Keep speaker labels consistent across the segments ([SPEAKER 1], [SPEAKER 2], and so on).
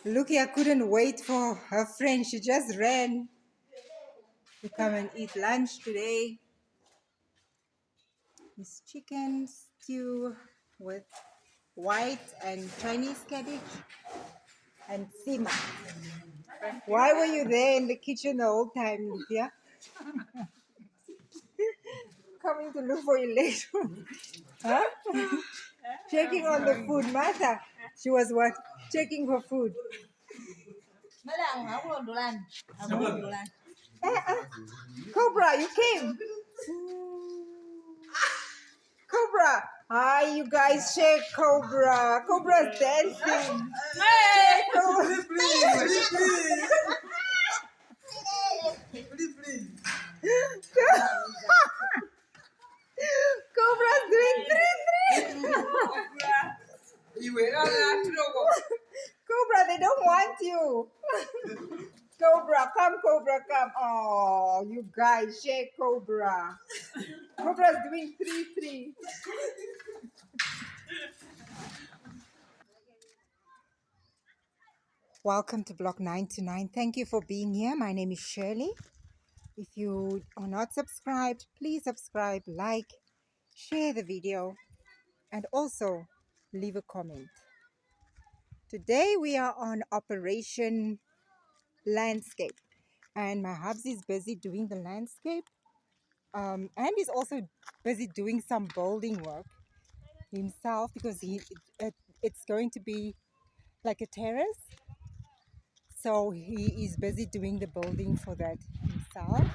[SPEAKER 1] Lukia couldn't wait for her friend. She just ran to come and eat lunch today. It's chicken stew with white and Chinese cabbage and sima. Why were you there in the kitchen the whole time, Lukia? Coming to look for you later. Huh? Checking on the food. Martha, she was what? Checking for food. Cobra, you came. Cobra. Hi, you guys. Shake Cobra. Cobra's dancing. Shake Cobra. Cobra's doing three. Cobra, they don't want you. Cobra, come, Cobra, come. Oh, you guys, shake Cobra. Cobra's doing three. Welcome to Block 929. Thank you for being here. My name is Shirley. If you are not subscribed, please subscribe, like, share the video, and also leave a comment. Today we are on Operation Landscape, and my hubs is busy doing the landscape, and he's also busy doing some building work himself because it's going to be like a terrace. So he is busy doing the building for that himself.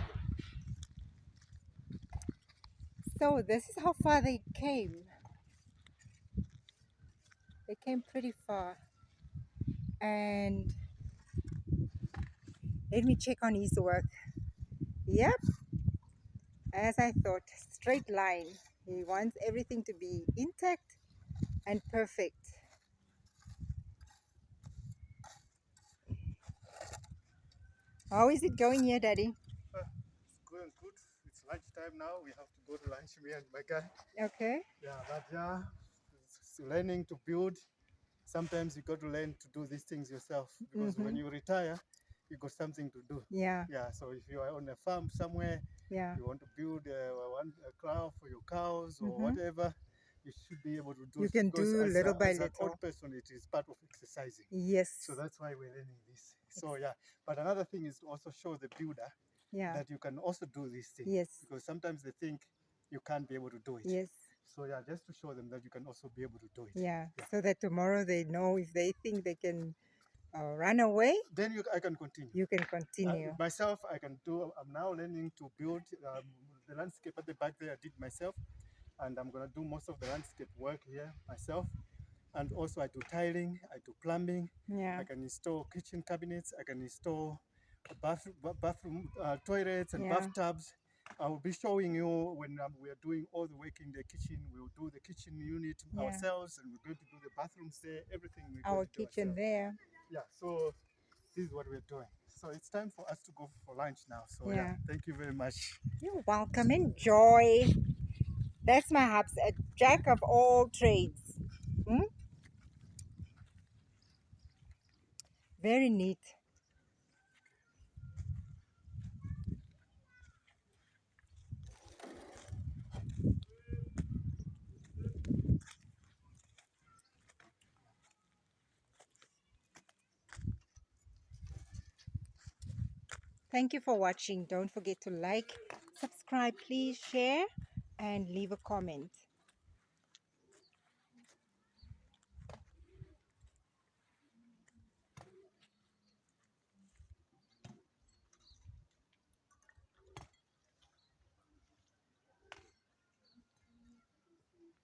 [SPEAKER 1] So this is how far they came. They came pretty far. And let me check on his work. Yep, as I thought, straight line. He wants everything to be intact and perfect. How is it going here, Daddy?
[SPEAKER 2] It's going good. It's lunchtime now. We have to go to lunch, me and my guy.
[SPEAKER 1] Okay.
[SPEAKER 2] Yeah, but yeah, it's learning to build. Sometimes you got to learn to do these things yourself because when you retire, you got something to do.
[SPEAKER 1] Yeah,
[SPEAKER 2] Yeah, so if you are on a farm somewhere,
[SPEAKER 1] yeah.
[SPEAKER 2] you want to build a crow for your cows or whatever, you should be able to do
[SPEAKER 1] You
[SPEAKER 2] it
[SPEAKER 1] can
[SPEAKER 2] because
[SPEAKER 1] do little by
[SPEAKER 2] as an
[SPEAKER 1] little.
[SPEAKER 2] old person, it is part of exercising.
[SPEAKER 1] Yes.
[SPEAKER 2] So that's why we're learning this. So yeah, but another thing is to also show the builder
[SPEAKER 1] Yeah.
[SPEAKER 2] that you can also do this thing.
[SPEAKER 1] Yes.
[SPEAKER 2] Because sometimes they think you can't be able to do it.
[SPEAKER 1] Yes.
[SPEAKER 2] So yeah, just to show them that you can also be able to do it.
[SPEAKER 1] Yeah. So that tomorrow they know if they think they can run away,
[SPEAKER 2] Then I can continue.
[SPEAKER 1] you can continue.
[SPEAKER 2] Myself, I can do. I'm now learning to build the landscape at the back there. I did myself, and I'm gonna do most of the landscape work here myself. And also, I do tiling, I do plumbing.
[SPEAKER 1] Yeah.
[SPEAKER 2] I can install kitchen cabinets. I can install bathroom toilets and
[SPEAKER 1] Yeah.
[SPEAKER 2] bathtubs. I will be showing you when we are doing all the work in the kitchen. We'll do the kitchen unit
[SPEAKER 1] Yeah.
[SPEAKER 2] ourselves, and we're going to do the bathrooms there. Everything we're
[SPEAKER 1] Our
[SPEAKER 2] going to do
[SPEAKER 1] kitchen
[SPEAKER 2] ourselves.
[SPEAKER 1] there.
[SPEAKER 2] Yeah, so this is what we're doing. So it's time for us to go for lunch now. So
[SPEAKER 1] Yeah.
[SPEAKER 2] thank you very much.
[SPEAKER 1] You're welcome. Enjoy. That's my hubs, a jack of all trades. Very neat. Thank you for watching. Don't forget to like, subscribe, please share, and leave a comment.